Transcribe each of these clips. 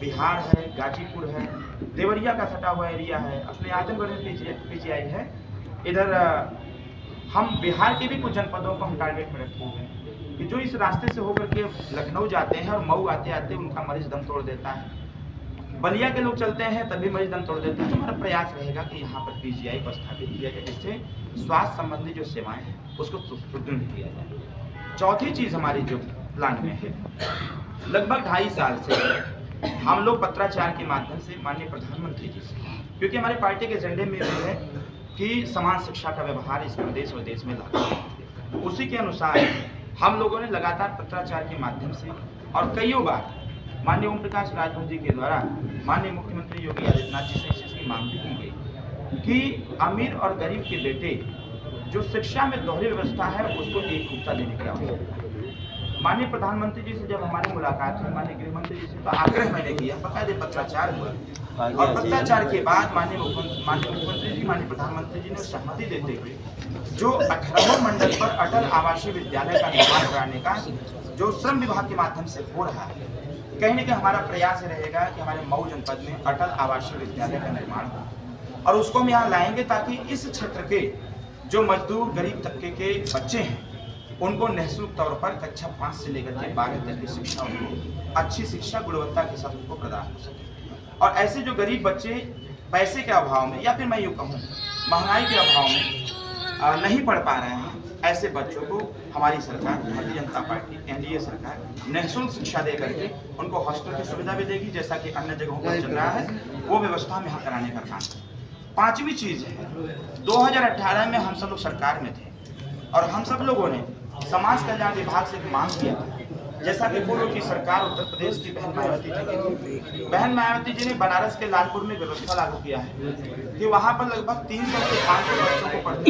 बिहार है, गाजीपुर है, देवरिया का सटा हुआ एरिया है, अपने आजमगढ़ में पीजीआई है। इधर हम बिहार के भी कुछ जनपदों को हम टारगेट में रखे हुए हैं कि जो इस रास्ते से होकर के लखनऊ जाते हैं और मऊ आते आते उनका मरीज दम तोड़ देता है। बलिया के लोग चलते हैं तभी मरीज दम तोड़ देते हैं। तो हमारा प्रयास रहेगा कि यहाँ पर पीजीआई को स्थापित किया जाए, जिससे स्वास्थ्य संबंधी जो सेवाएं हैं उसको सुदृढ़ किया जाए। चौथी चीज़ हमारी जो प्लान में है, लगभग 2.5 साल से हम लोग पत्राचार के माध्यम से माननीय प्रधानमंत्री जी से, क्योंकि हमारे पार्टी के एजेंडे में भी है कि समान शिक्षा का व्यवहार इस प्रदेश और देश में लागू, उसी के अनुसार हम लोगों ने लगातार पत्राचार के माध्यम से और कईयों बार माननीय ओम प्रकाश राजभर जी के द्वारा माननीय मुख्यमंत्री योगी आदित्यनाथ जी से इस चीज़ की मांग भी की गई कि अमीर और गरीब के बेटे जो शिक्षा में दोहरी व्यवस्था है उसको एकरूपता देने की आवश्यकता है। माननीय प्रधानमंत्री जी से जब हमारी मुलाकात हुई, माननीय गृह मंत्री जी से तो आग्रह मैंने किया, बकायदे पत्राचार हुआ और पत्राचार के बाद माननीय मुख्यमंत्री जी, माननीय प्रधानमंत्री जी ने सहमति देते हुए जो 18वें मंडल पर अटल आवासीय विद्यालय का निर्माण कराने का जो श्रम विभाग के माध्यम से हो रहा है, कहीं न कहीं हमारा प्रयास रहेगा कि हमारे मऊ जनपद में अटल आवासीय विद्यालय का निर्माण हो और उसको हम यहाँ लाएंगे ताकि इस क्षेत्र के जो मजदूर गरीब तबके के बच्चे हैं उनको निःशुल्क तौर पर कक्षा 5 से लेकर के 12 तक की शिक्षा, उनको अच्छी शिक्षा गुणवत्ता के साथ उनको प्रदान हो सके। और ऐसे जो गरीब बच्चे पैसे के अभाव में या फिर मैं यूँ कहूँ महंगाई के अभाव में नहीं पढ़ पा रहे हैं, ऐसे बच्चों को हमारी सरकार भारतीय जनता पार्टी एनडीए सरकार निःशुल्क शिक्षा दे करके उनको हॉस्टल की सुविधा भी देगी, जैसा कि अन्य जगहों पर चल रहा है वो व्यवस्था में यहाँ कराने का काम। 5वीं चीज़ है, 2018 में हम सब लोग सरकार में थे और हम सब लोगों ने समाज कल्याण विभाग से मांग किया था, जैसा कि पूर्व की सरकार उत्तर प्रदेश की बहन मायावती जी की थी। बहन मायावती जी ने बनारस के लालपुर में व्यवस्था लागू किया है कि वहाँ पर लगभग 300 से 500 बच्चों को पढ़ने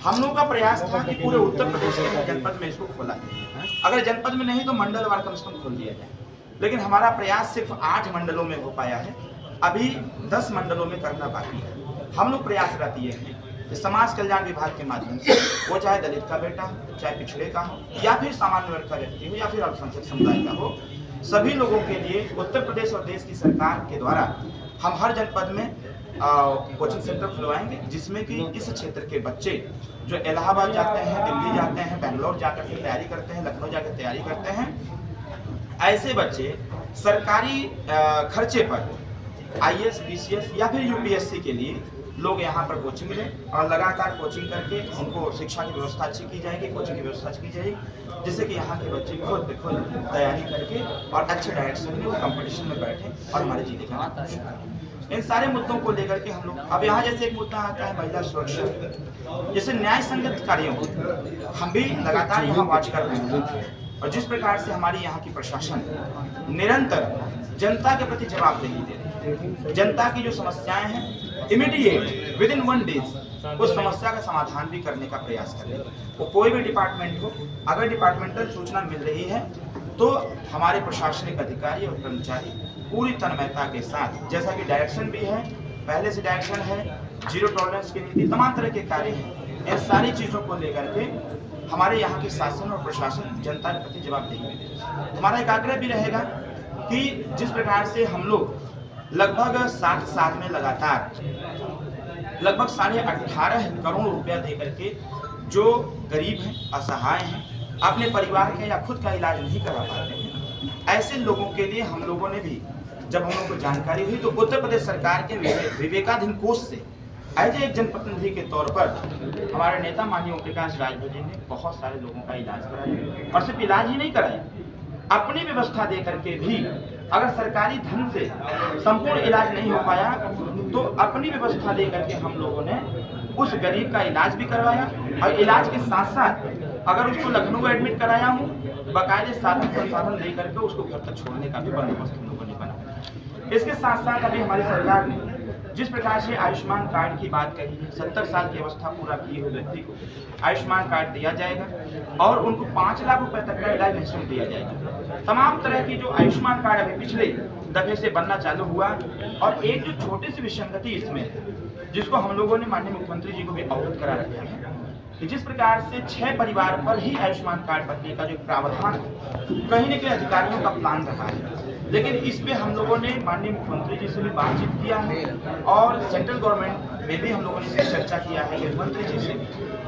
हम लोगों का प्रयास था कि पूरे उत्तर प्रदेश के जनपद में इसको खोला जाए, अगर जनपद में नहीं तो मंडलवार कम से कम खोल दिया जाए। लेकिन हमारा प्रयास सिर्फ 8 मंडलों में हो पाया है, अभी 10 मंडलों में करना बाकी है। हम लोग प्रयासरत ये हैं कि समाज कल्याण विभाग के माध्यम से वो चाहे दलित का बेटा हो, चाहे पिछड़े का हो या फिर सामान्य वर्ग का व्यक्ति हो या फिर अल्पसंख्यक समुदाय का हो, सभी लोगों के लिए उत्तर प्रदेश और देश की सरकार के द्वारा हम हर जनपद में कोचिंग सेंटर खुलवाएंगे, जिसमें कि इस क्षेत्र के बच्चे जो इलाहाबाद जाते हैं, दिल्ली जाते हैं, बेंगलोर जाकर के तैयारी करते हैं, लखनऊ जाकर तैयारी करते हैं, ऐसे बच्चे सरकारी खर्चे पर IAS, PCS या फिर UPSC के लिए लोग यहाँ पर कोचिंग लें और लगातार कोचिंग करके उनको शिक्षा की व्यवस्था अच्छी की जाएगी, कोचिंग की व्यवस्था अच्छी की जाएगी, जिससे कि यहाँ के बच्चे खुद पे खुद तैयारी करके और अच्छे डायरेक्शन में वो कंपटीशन में बैठें और हमारे जिले का इन सारे मुद्दों को लेकर के हम लोग अब यहाँ जैसे एक मुद्दा आता है महिला सुरक्षा, जैसे न्याय संगत कार्यों को हम भी लगातार यहाँ वॉच कर रहे हैं और जिस प्रकार से हमारी यहाँ की प्रशासन निरंतर जनता के प्रति जवाबदेही दे रही है, जनता की जो समस्याएं हैं इमीडिएट विदिन 1 डेज उस समस्या का समाधान भी करने का प्रयास कर रहे हैं। वो कोई भी डिपार्टमेंट हो, अगर डिपार्टमेंटल सूचना मिल रही है तो हमारे प्रशासनिक अधिकारी और कर्मचारी पूरी तन्मयता के साथ, जैसा कि डायरेक्शन भी है, पहले से डायरेक्शन है, जीरो टॉलरेंस की नीति, तमाम तरह के कार्य हैं, इन सारी चीज़ों को लेकर के हमारे यहाँ के शासन और प्रशासन जनता के प्रति जवाबदेही भी दे। हमारा एक आग्रह भी रहेगा कि जिस प्रकार से हम लोग लगभग 7 साल में लगातार लगभग 18.5 करोड़ रुपया दे करके जो गरीब हैं, असहाय हैं, अपने परिवार के या खुद का इलाज नहीं करा पाते हैं, ऐसे लोगों के लिए हम लोगों ने भी जब हम लोगों को जानकारी हुई तो उत्तर प्रदेश सरकार के विवेकाधीन कोष से एज एक जनप्रतिनिधि के तौर पर हमारे नेता माननीय ओम प्रकाश राजभर जी ने बहुत सारे लोगों का इलाज कराया और सिर्फ इलाज ही नहीं कराया, अपनी व्यवस्था दे करके भी अगर सरकारी धन से संपूर्ण इलाज नहीं हो पाया तो अपनी व्यवस्था दे करके हम लोगों ने उस गरीब का इलाज भी करवाया और इलाज के साथ साथ अगर उसको लखनऊ एडमिट कराया हूँ, बाकायदे साधन संसाधन दे करके उसको घर तक छोड़ने का भी बंदोबस्त हम लोगों ने बनाया। इसके साथ साथ अभी हमारी सरकार ने जिस प्रकार से आयुष्मान कार्ड की बात कही है, 70 साल की अवस्था पूरा किए हुए व्यक्ति को आयुष्मान कार्ड दिया जाएगा और उनको 5 लाख रुपए तक का इलाज निःशुल्क दिया जाएगा। तमाम तरह की जो आयुष्मान कार्ड अभी पिछले दफे से बनना चालू हुआ और एक जो छोटी सी विसंगति इसमें जिसको हम लोगों ने माननीय मुख्यमंत्री जी को भी अवगत करा रखा है कि जिस प्रकार से 6 परिवार पर ही आयुष्मान कार्ड बनने का जो प्रावधान कहीं न कहीं अधिकारियों का प्लान रहा है, लेकिन इस पे हम लोगों ने माननीय मुख्यमंत्री जी से भी बातचीत किया है और सेंट्रल गवर्नमेंट में भी हम लोगों ने इसकी चर्चा किया है, गृह मंत्री जी से,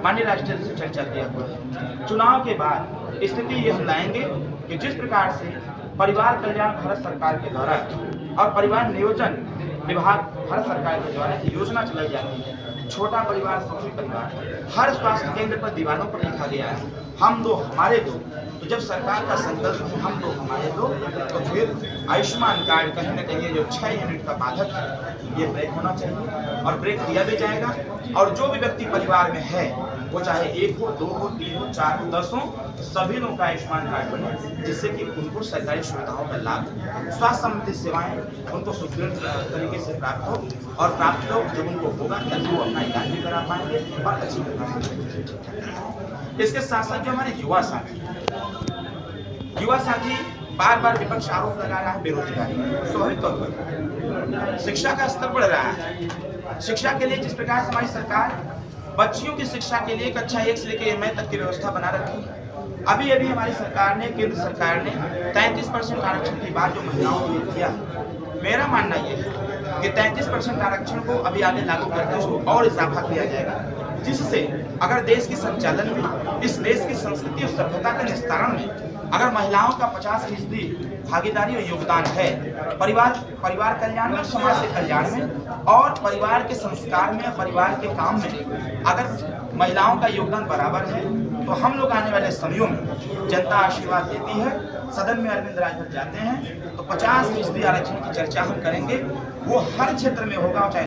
माननीय राष्ट्रपति से चर्चा किया हुआ है। चुनाव के बाद स्थिति ये हम लाएंगे कि जिस प्रकार से परिवार कल्याण भारत सरकार के द्वारा और परिवार नियोजन विभाग भारत सरकार के द्वारा योजना चलाई जाती है, छोटा परिवार सुखी परिवार, हर स्वास्थ्य केंद्र पर दीवारों पर लिखा गया है हम दो हमारे दो। तो जब सरकार का संकल्प है हम दो हमारे दो, तो फिर आयुष्मान कार्ड कहीं न कहीं जो 6 यूनिट का बाधक है ये ब्रेक होना चाहिए और ब्रेक दिया भी जाएगा। और जो भी व्यक्ति परिवार में है, वो चाहे 1 हो, 2 हो, 3 हो, 4 हो, 10 हो, सभी लोगों का आयुष्मान कार्ड बने, जिससे कि उनको सरकारी सुविधाओं का लाभ, स्वास्थ्य संबंधी सेवाएं उनको सुदृढ़ तरीके से प्राप्त हो और प्राप्त हो जब उनको होगा तभी वो अपना इलाज भी करा पाएंगे और अच्छी तरह से। इसके साथ साथ जो हमारे युवा साथी बार बार विपक्ष आरोप लगा रहा है बेरोजगारी, स्वाभाविक तौर पर शिक्षा का स्तर बढ़ रहा है। शिक्षा के लिए जिस प्रकार से हमारी सरकार बच्चियों की शिक्षा के लिए कक्षा 1 से लेकर एमए तक की व्यवस्था बना रखी है, अभी हमारी सरकार ने, केंद्र सरकार ने 33% आरक्षण की बात जो महिलाओं के लिए किया, मेरा मानना यह है कि 33% आरक्षण को अभी आगे लागू करके उसको और इजाफा किया जाएगा, जिससे अगर देश के संचालन में, इस देश की संस्कृति और सभ्यता के निस्तारण में अगर महिलाओं का 50% भागीदारी और योगदान है परिवार कल्याण में, समाज के कल्याण में और परिवार के संस्कार में, परिवार के काम में अगर महिलाओं का योगदान बराबर है, तो हम लोग आने वाले समयों में जनता आशीर्वाद देती है, सदन में अरविंद राजभर जाते हैं तो 50% आरक्षण की चर्चा हम करेंगे। वो हर क्षेत्र में होगा, चाहे